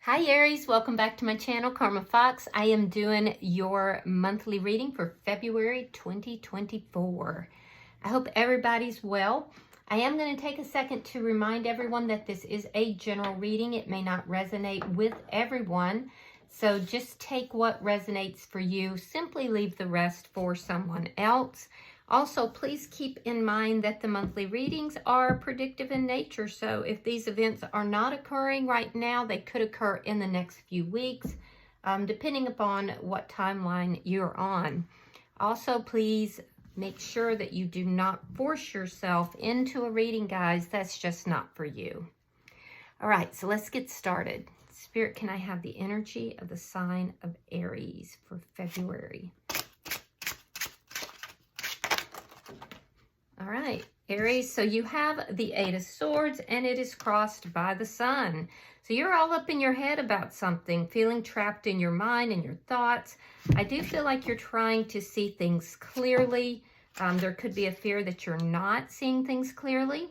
Hi Aries, welcome back to my channel, Karma Fox. I am doing your monthly reading for February 2024. I hope everybody's well. I am going to take a second to remind everyone that this is a general reading. It may not resonate with everyone, so just take what resonates for you. Simply leave the rest for someone else. Also, please keep in mind that the monthly readings are predictive in nature. So if these events are not occurring right now, they could occur in the next few weeks, depending upon what timeline you're on. Also, please make sure that you do not force yourself into a reading, guys. That's just not for you. All right, so let's get started. Spirit, can I have the energy of the sign of Aries for February? All right, Aries, so you have the Eight of Swords and it is crossed by the Sun. So you're all up in your head about something, feeling trapped in your mind and your thoughts. I do feel like you're trying to see things clearly. There could be a fear that you're not seeing things clearly.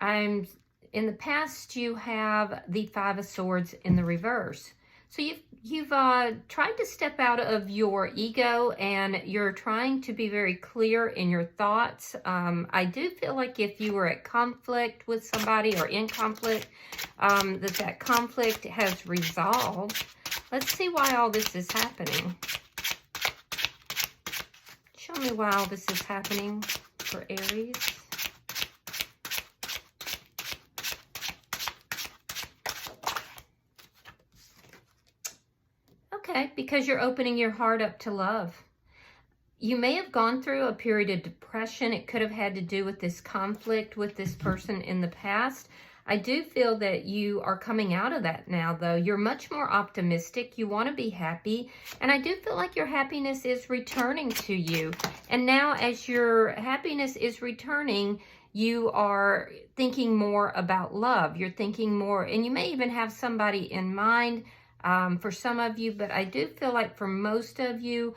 In the past, you have the Five of Swords in the reverse. So you've tried to step out of your ego and you're trying to be very clear in your thoughts. I do feel like if you were at conflict with somebody or in conflict, that conflict has resolved. Let's see why all this is happening. Show me why all this is happening for Aries. Okay, because you're opening your heart up to love. You may have gone through a period of depression. It could have had to do with this conflict with this person in the past. I do feel that you are coming out of that now, though. You're much more optimistic. You want to be happy. And I do feel like your happiness is returning to you. And now as your happiness is returning, you are thinking more about love. You're thinking more, and you may even have somebody in mind for some of you, but I do feel like for most of you,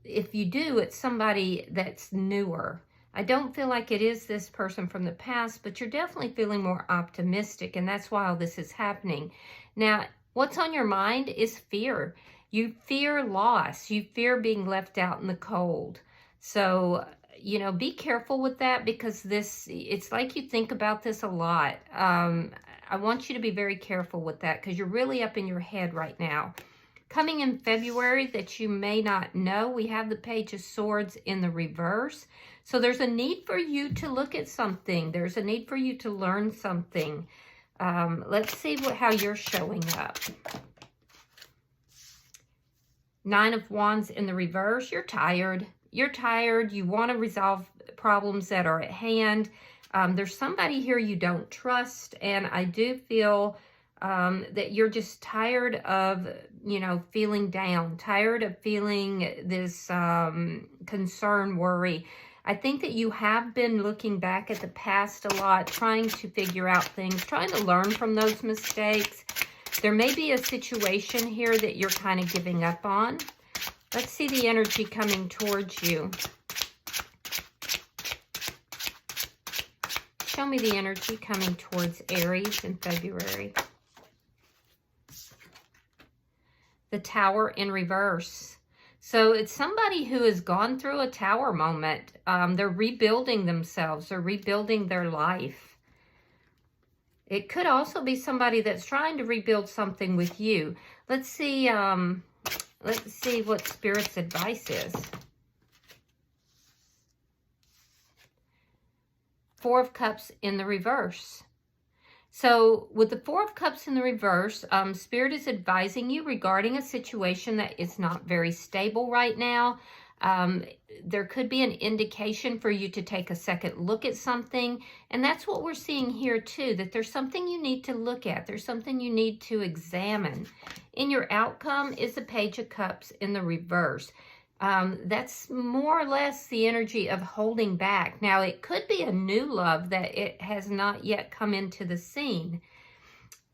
if you do, it's somebody that's newer. I don't feel like it is this person from the past, but you're definitely feeling more optimistic, and that's why all this is happening. Now, what's on your mind is fear. You fear loss. You fear being left out in the cold. So, you know, be careful with that because it's like you think about this a lot. I want you to be very careful with that because you're really up in your head right now. Coming in February that you may not know, we have the Page of Swords in the reverse. So there's a need for you to look at something. There's a need for you to learn something. Let's see how you're showing up. Nine of Wands in the reverse. You're tired. You're tired. You want to resolve problems that are at hand. There's somebody here you don't trust, and I do feel that you're just tired of, you know, feeling down, tired of feeling this concern, worry. I think that you have been looking back at the past a lot, trying to figure out things, trying to learn from those mistakes. There may be a situation here that you're kind of giving up on. Let's see the energy coming towards you. Show me the energy coming towards Aries in February. The Tower in reverse. So it's somebody who has gone through a tower moment. They're rebuilding themselves. They're rebuilding their life. It could also be somebody that's trying to rebuild something with you. Let's see what Spirit's advice is. Four of Cups in the reverse. So with the Four of Cups in the reverse, Spirit is advising you regarding a situation that is not very stable right now. There could be an indication for you to take a second look at something. And that's what we're seeing here too, that there's something you need to look at. There's something you need to examine. In your outcome is the Page of Cups in the reverse. That's more or less the energy of holding back. Now, it could be a new love that it has not yet come into the scene.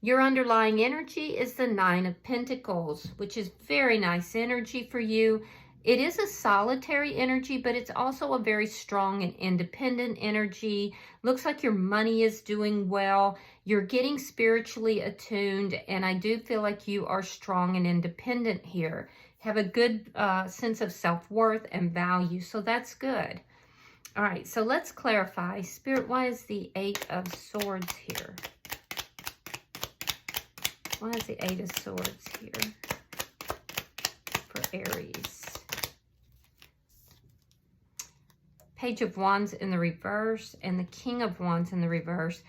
Your underlying energy is the Nine of Pentacles, which is very nice energy for you. It is a solitary energy, but it's also a very strong and independent energy. Looks like your money is doing well. You're getting spiritually attuned, and I do feel like you are strong and independent here. Have a good sense of self-worth and value, so that's good. All right, so let's clarify. Spirit, why is the Eight of Swords here? Why is the Eight of Swords here for Aries? Page of Wands in the reverse and the King of Wands in the reverse.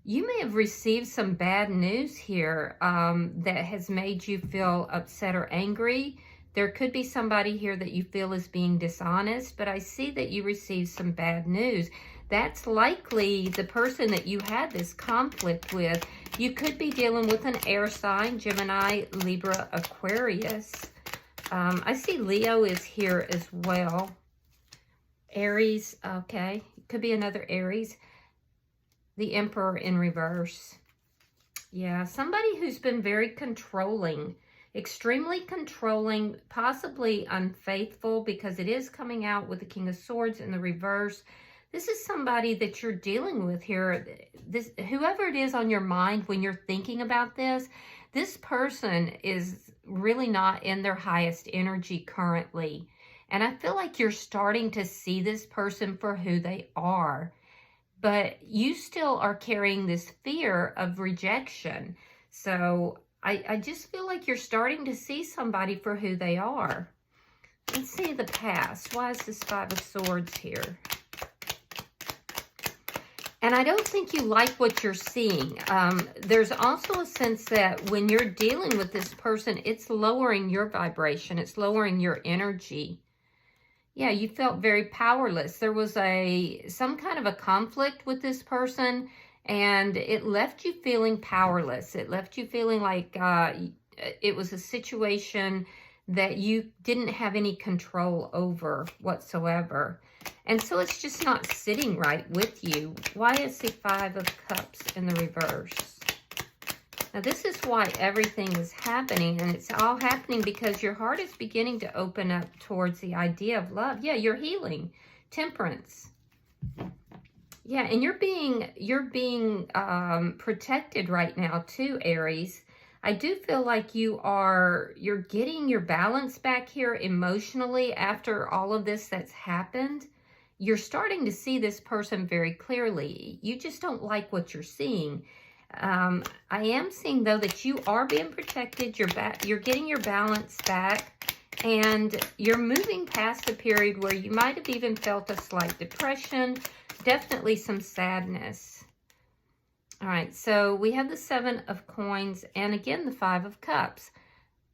You may have received some bad news here that has made you feel upset or angry. There could be somebody here that you feel is being dishonest, but I see that you received some bad news. That's likely the person that you had this conflict with. You could be dealing with an air sign, Gemini, Libra, Aquarius. I see Leo is here as well. Aries, okay. Could be another Aries. The Emperor in reverse. Yeah, somebody who's been very controlling. Extremely controlling, possibly unfaithful, because it is coming out with the King of Swords in the reverse. This is somebody that you're dealing with here. Whoever it is on your mind when you're thinking about this person is really not in their highest energy currently. And I feel like you're starting to see this person for who they are. But you still are carrying this fear of rejection. So I just feel like you're starting to see somebody for who they are. Let's see the past. Why is this Five of Swords here? And I don't think you like what you're seeing. There's also a sense that when you're dealing with this person, it's lowering your vibration. It's lowering your energy. Yeah, you felt very powerless. There was some kind of a conflict with this person, and it left you feeling powerless. It left you feeling like it was a situation that you didn't have any control over whatsoever. And so it's just not sitting right with you. Why is the Five of Cups in the reverse? Now, this is why everything is happening, and it's all happening because your heart is beginning to open up towards the idea of love. Yeah, you're healing. Temperance. Yeah, and you're being protected right now too, Aries. I do feel like you're getting your balance back here emotionally after all of this that's happened. You're starting to see this person very clearly. You just don't like what you're seeing. I am seeing, though, that you are being protected. You're getting your balance back, and you're moving past a period where you might have even felt a slight depression, definitely some sadness. All right, so we have the Seven of Coins, and again, the Five of Cups.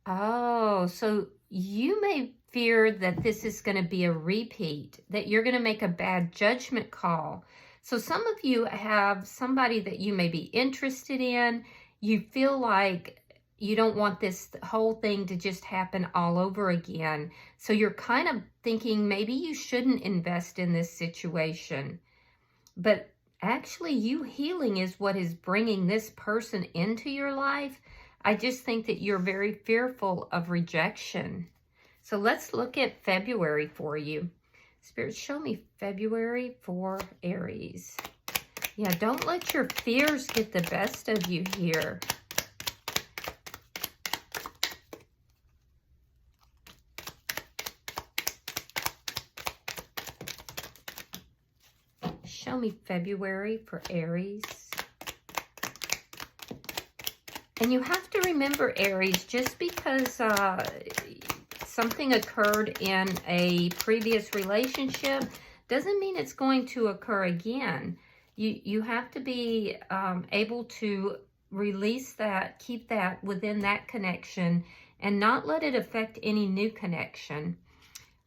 Oh, so you may fear that this is going to be a repeat, that you're going to make a bad judgment call. So some of you have somebody that you may be interested in. You feel like you don't want this whole thing to just happen all over again. So you're kind of thinking maybe you shouldn't invest in this situation. But actually, you healing is what is bringing this person into your life. I just think that you're very fearful of rejection. So let's look at February for you. Spirit, show me February for Aries. Yeah, don't let your fears get the best of you here. Show me February for Aries. And you have to remember, Aries, just because something occurred in a previous relationship doesn't mean it's going to occur again. You have to be able to release that, keep that within that connection, and not let it affect any new connection.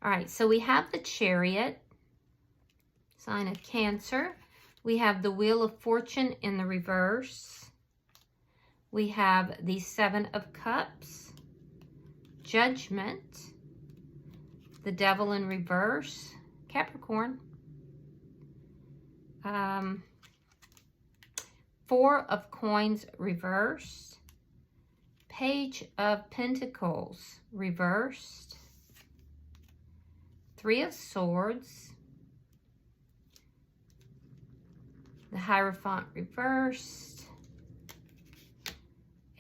All right, so we have the Chariot, sign of Cancer. We have the Wheel of Fortune in the reverse. We have the Seven of Cups, Judgment, the Devil in reverse, Capricorn, Four of Coins reversed, Page of Pentacles reversed, Three of Swords, the Hierophant reversed,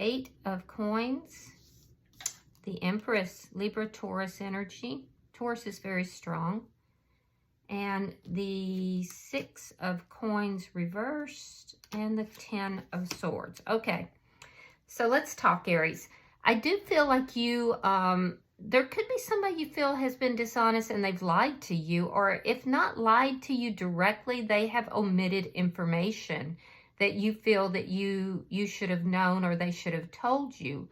Eight of Coins, the Empress, Libra, Taurus energy. Taurus is very strong. And the Six of Coins reversed, and the Ten of Swords. Okay, so let's talk, Aries. I do feel like you, there could be somebody you feel has been dishonest and they've lied to you, or if not lied to you directly, they have omitted information that you feel that you should have known or they should have told you.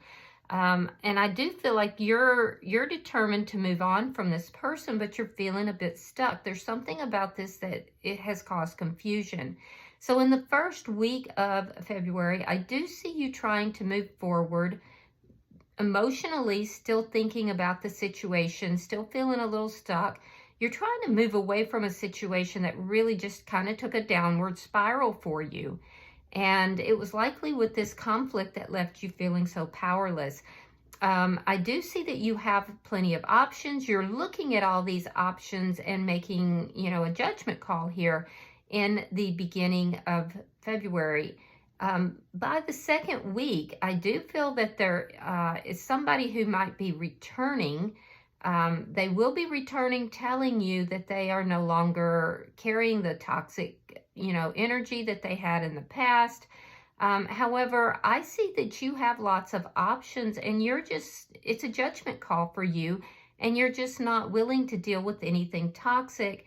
And I do feel like you're determined to move on from this person, but you're feeling a bit stuck. There's something about this that it has caused confusion. So in the first week of February, I do see you trying to move forward, emotionally still thinking about the situation, still feeling a little stuck. You're trying to move away from a situation that really just kind of took a downward spiral for you. And it was likely with this conflict that left you feeling so powerless. I do see that you have plenty of options. You're looking at all these options and making, a judgment call here in the beginning of February. By the second week, I do feel that there is somebody who might be returning. They will be returning, telling you that they are no longer carrying the toxic energy that they had in the past. However, I see that you have lots of options and it's a judgment call for you, and you're just not willing to deal with anything toxic.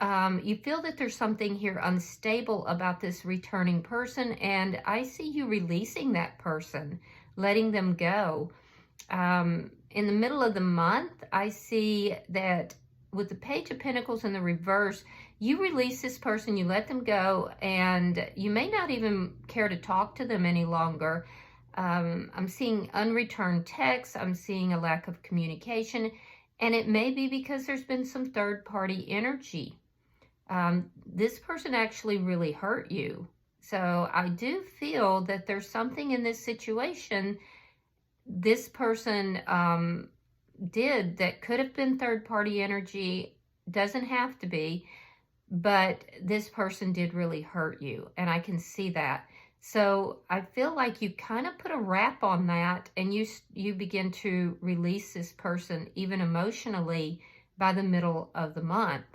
You feel that there's something here unstable about this returning person, and I see you releasing that person, letting them go. In the middle of the month, I see that with the Page of Pentacles in the reverse, you release this person, you let them go, and you may not even care to talk to them any longer. I'm seeing unreturned texts, I'm seeing a lack of communication, and it may be because there's been some third-party energy. This person actually really hurt you. So I do feel that there's something in this situation this person did that could have been third-party energy, doesn't have to be, but this person did really hurt you, and I can see that. So I feel like you kind of put a wrap on that, and you begin to release this person even emotionally by the middle of the month.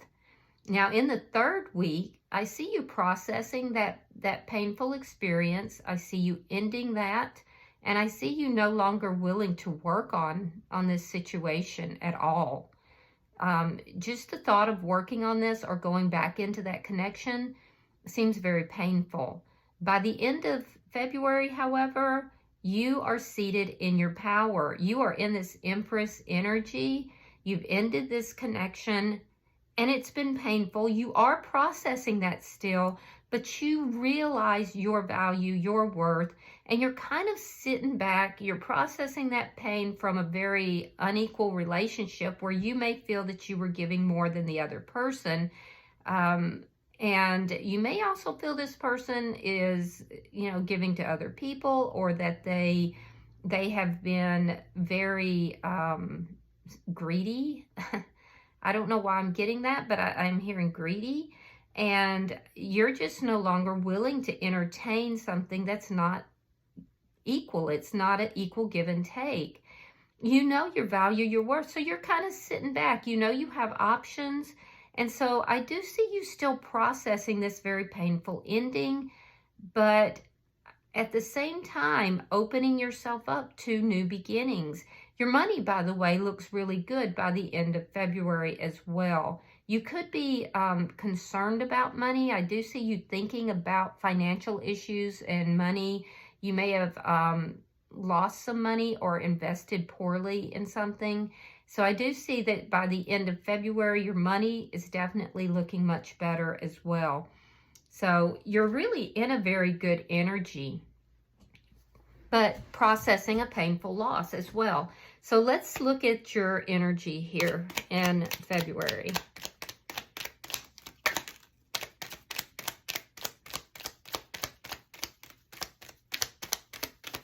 Now in the third week, I see you processing that painful experience. I see you ending that, and I see you no longer willing to work on this situation at all. Just the thought of working on this or going back into that connection seems very painful. By the end of February, however, you are seated in your power. You are in this Empress energy. You've ended this connection, and it's been painful. You are processing that still, but you realize your value, your worth, and you're kind of sitting back. You're processing that pain from a very unequal relationship where you may feel that you were giving more than the other person. And you may also feel this person is, giving to other people, or that they have been very greedy. I don't know why I'm getting that, but I'm hearing greedy. And you're just no longer willing to entertain something that's not equal. It's not an equal give and take. You know your value, your worth, so you're kind of sitting back. You have options. And so I do see you still processing this very painful ending, but at the same time, opening yourself up to new beginnings. Your money, by the way, looks really good by the end of February as well. You could be concerned about money. I do see you thinking about financial issues and money. You may have lost some money or invested poorly in something. So I do see that by the end of February, your money is definitely looking much better as well. So you're really in a very good energy, but processing a painful loss as well. So let's look at your energy here in February.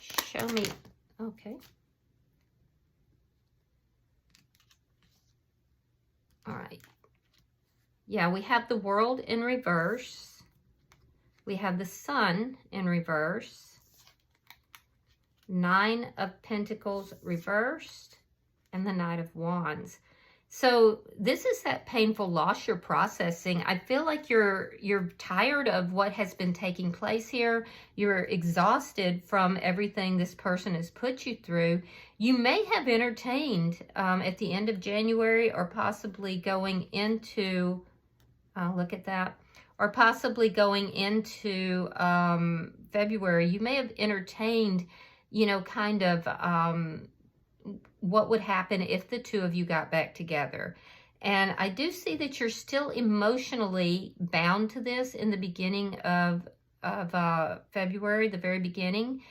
Show me. Okay. All right. Yeah, we have the World in reverse. We have the Sun in reverse. Nine of Pentacles reversed, and the Knight of Wands. So this is that painful loss you're processing. I feel like you're tired of what has been taking place here. You're exhausted from everything this person has put you through. You may have entertained at the end of January, or possibly going into, look at that, or possibly going into February. You may have entertained, you know, kind of what would happen if the two of you got back together. And I do see that you're still emotionally bound to this in the beginning of February, the very beginning.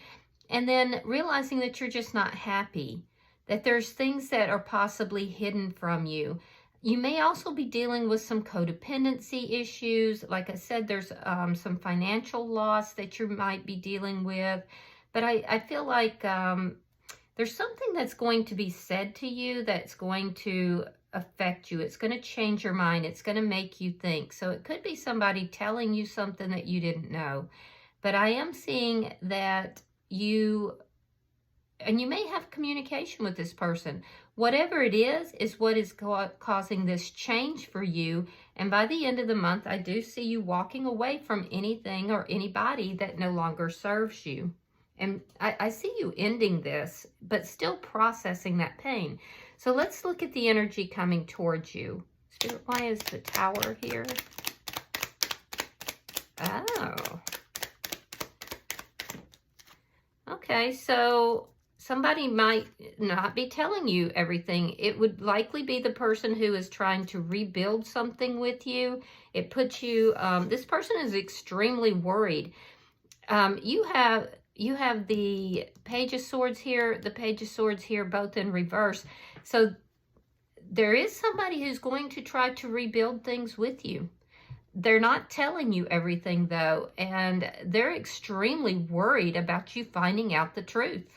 And then realizing that you're just not happy, that there's things that are possibly hidden from you. You may also be dealing with some codependency issues. Like I said, there's some financial loss that you might be dealing with. But I feel like there's something that's going to be said to you that's going to affect you. It's going to change your mind. It's going to make you think. So it could be somebody telling you something that you didn't know. But I am seeing that you may have communication with this person. Whatever it is what is causing this change for you. And by the end of the month, I do see you walking away from anything or anybody that no longer serves you. And I see you ending this, but still processing that pain. So let's look at the energy coming towards you. Spirit, why is the Tower here? Oh. Okay, so somebody might not be telling you everything. It would likely be the person who is trying to rebuild something with you. It puts you, this person is extremely worried. You have the Page of Swords here, the Page of Swords here, both in reverse. So there is somebody who's going to try to rebuild things with you. They're not telling you everything, though, and they're extremely worried about you finding out the truth.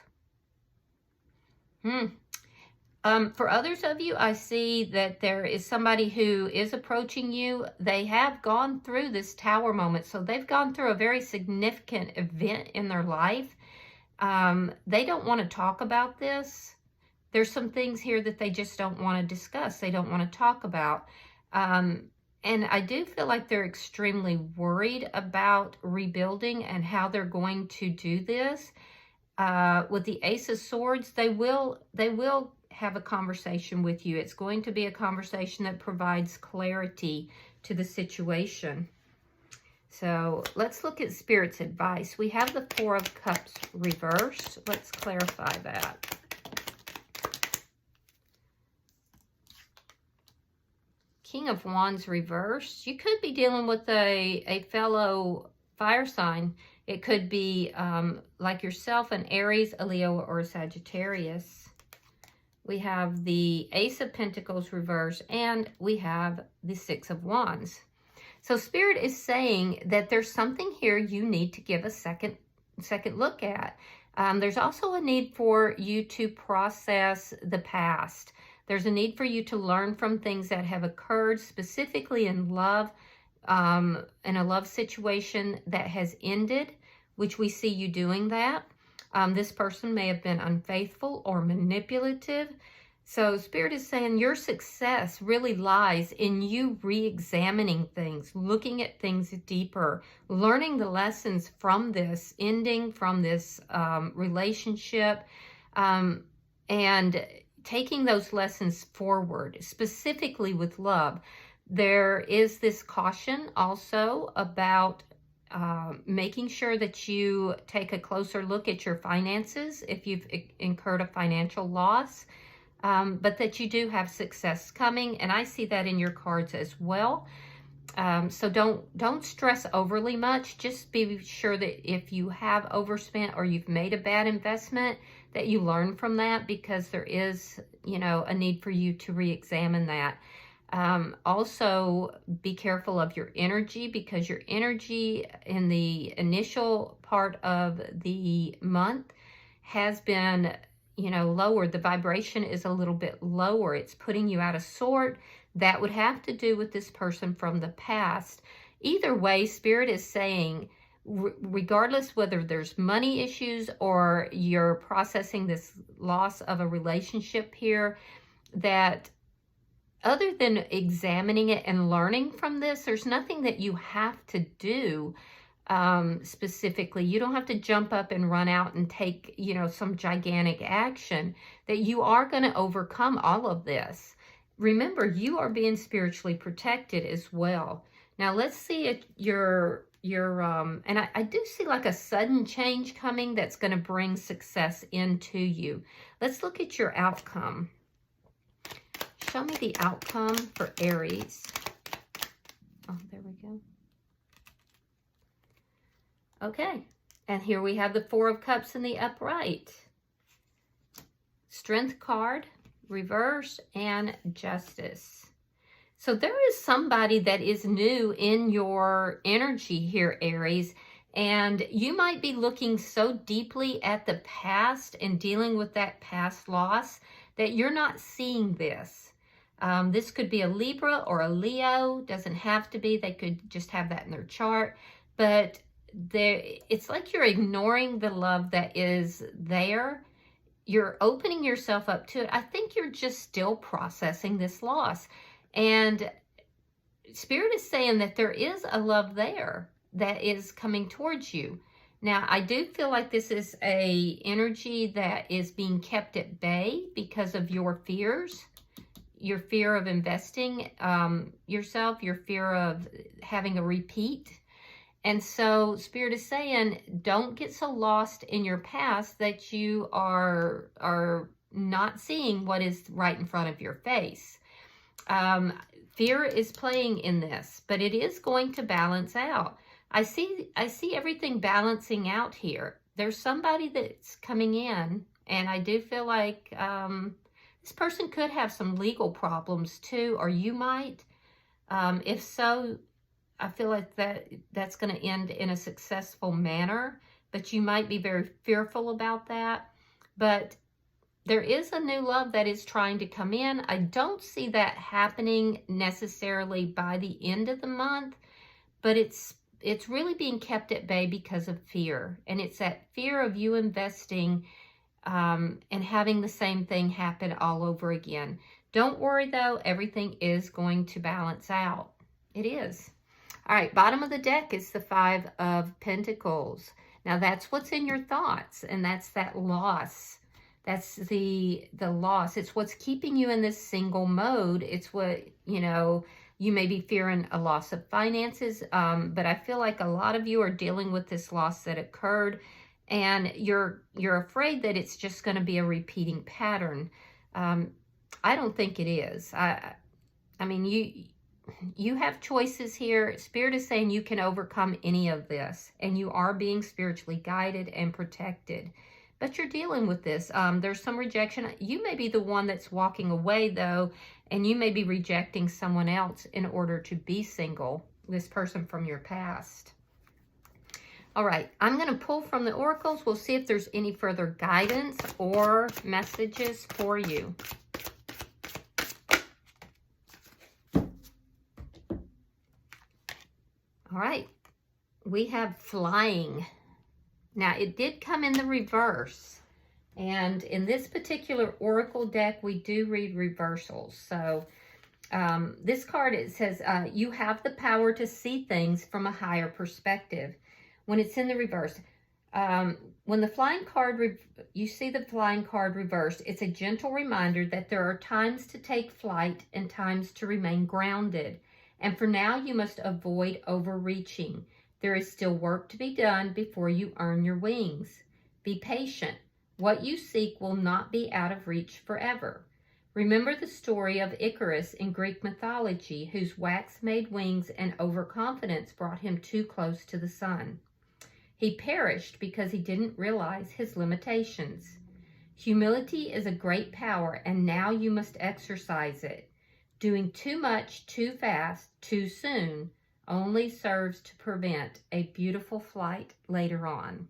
For others of you, I see that there is somebody who is approaching you. They have gone through this Tower moment, so they've gone through a very significant event in their life. They don't want to talk about this. There's some things here that they just don't want to discuss. They don't want to talk about. And I do feel like they're extremely worried about rebuilding and how they're going to do this. With the Ace of Swords, they will have a conversation with you. It's going to be a conversation that provides clarity to the situation. So let's look at Spirit's advice. We have the Four of Cups reversed. Let's clarify that. King of Wands reversed. You could be dealing with a fellow fire sign. It could be like yourself, an Aries, a Leo, or a Sagittarius. We have the Ace of Pentacles reversed, and we have the Six of Wands. So Spirit is saying that there's something here you need to give a second look at. There's also a need for you to process the past. There's a need for you to learn from things that have occurred, specifically in love, in a love situation that has ended, which we see you doing that. This person may have been unfaithful or manipulative. So Spirit is saying your success really lies in you re-examining things, looking at things deeper, learning the lessons from this ending, from this relationship, and taking those lessons forward, specifically with love. There is this caution also about making sure that you take a closer look at your finances if you've incurred a financial loss, but that you do have success coming, and I see that in your cards as well. So don't stress overly much. Just be sure that if you have overspent or you've made a bad investment, that you learn from that, because there is, you know, a need for you to re-examine that. Also be careful of your energy, because your energy in the initial part of the month has been, you know, lower. The vibration is a little bit lower. It's putting you out of sort. That would have to do with this person from the past. Either way, Spirit is saying regardless whether there's money issues or you're processing this loss of a relationship here, that other than examining it and learning from this, there's nothing that you have to do specifically. You don't have to jump up and run out and take, you know, some gigantic action. That you are going to overcome all of this. Remember, you are being spiritually protected as well. Now let's see if and I do see like a sudden change coming that's going to bring success into you. Let's look at your outcome. Show me the outcome for Aries. Oh, there we go. Okay, and here we have the Four of Cups in the upright. Strength card, reverse, and Justice. So there is somebody that is new in your energy here, Aries, and you might be looking so deeply at the past and dealing with that past loss that you're not seeing this. This could be a Libra or a Leo. Doesn't have to be. They could just have that in their chart. But it's like you're ignoring the love that is there. You're opening yourself up to it. I think you're just still processing this loss. And Spirit is saying that there is a love there that is coming towards you. Now, I do feel like this is a energy that is being kept at bay because of your fears. Your fear of investing yourself, your fear of having a repeat. And so Spirit is saying, don't get so lost in your past that you are not seeing what is right in front of your face. Fear is playing in this, but it is going to balance out. I see everything balancing out here. There's somebody that's coming in, and I do feel like this person could have some legal problems too, or you might. If so, I feel like that's going to end in a successful manner, but you might be very fearful about that. But there is a new love that is trying to come in. I don't see that happening necessarily by the end of the month, but it's really being kept at bay because of fear. And it's that fear of you investing and having the same thing happen all over again. Don't worry though, everything is going to balance out. It is. All right, bottom of the deck is the Five of Pentacles. Now that's what's in your thoughts, and that's that loss. That's the loss. It's what's keeping you in this single mode. It's what, you know, you may be fearing a loss of finances, but I feel like a lot of you are dealing with this loss that occurred, and you're afraid that it's just going to be a repeating pattern. I don't think it is. I mean, you have choices here. Spirit is saying you can overcome any of this, and you are being spiritually guided and protected. But you're dealing with this. There's some rejection. You may be the one that's walking away, though, and you may be rejecting someone else in order to be single, this person from your past. All right, I'm going to pull from the oracles. We'll see if there's any further guidance or messages for you. All right, we have flying. Now, it did come in the reverse. And in this particular oracle deck, we do read reversals. So this card, it says, you have the power to see things from a higher perspective. When it's in the reverse, when the flying card, you see the flying card reversed, it's a gentle reminder that there are times to take flight and times to remain grounded. And for now, you must avoid overreaching. There is still work to be done before you earn your wings. Be patient. What you seek will not be out of reach forever. Remember the story of Icarus in Greek mythology, whose wax-made wings and overconfidence brought him too close to the sun. He perished because he didn't realize his limitations. Humility is a great power, and now you must exercise it. Doing too much, too fast, too soon only serves to prevent a beautiful flight later on.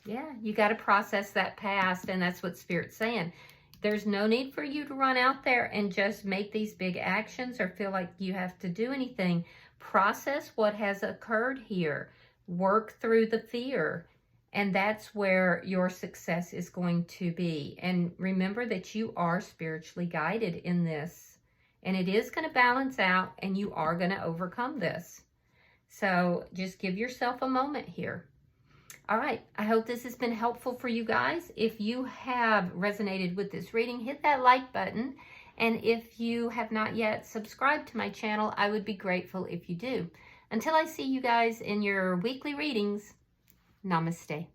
Yeah, you got to process that past, and that's what Spirit's saying. There's no need for you to run out there and just make these big actions or feel like you have to do anything. Process what has occurred here. Work through the fear. And that's where your success is going to be. And remember that you are spiritually guided in this. And it is going to balance out, and you are going to overcome this. So just give yourself a moment here. All right, I hope this has been helpful for you guys. If you have resonated with this reading, hit that like button. And if you have not yet subscribed to my channel, I would be grateful if you do. Until I see you guys in your weekly readings, namaste.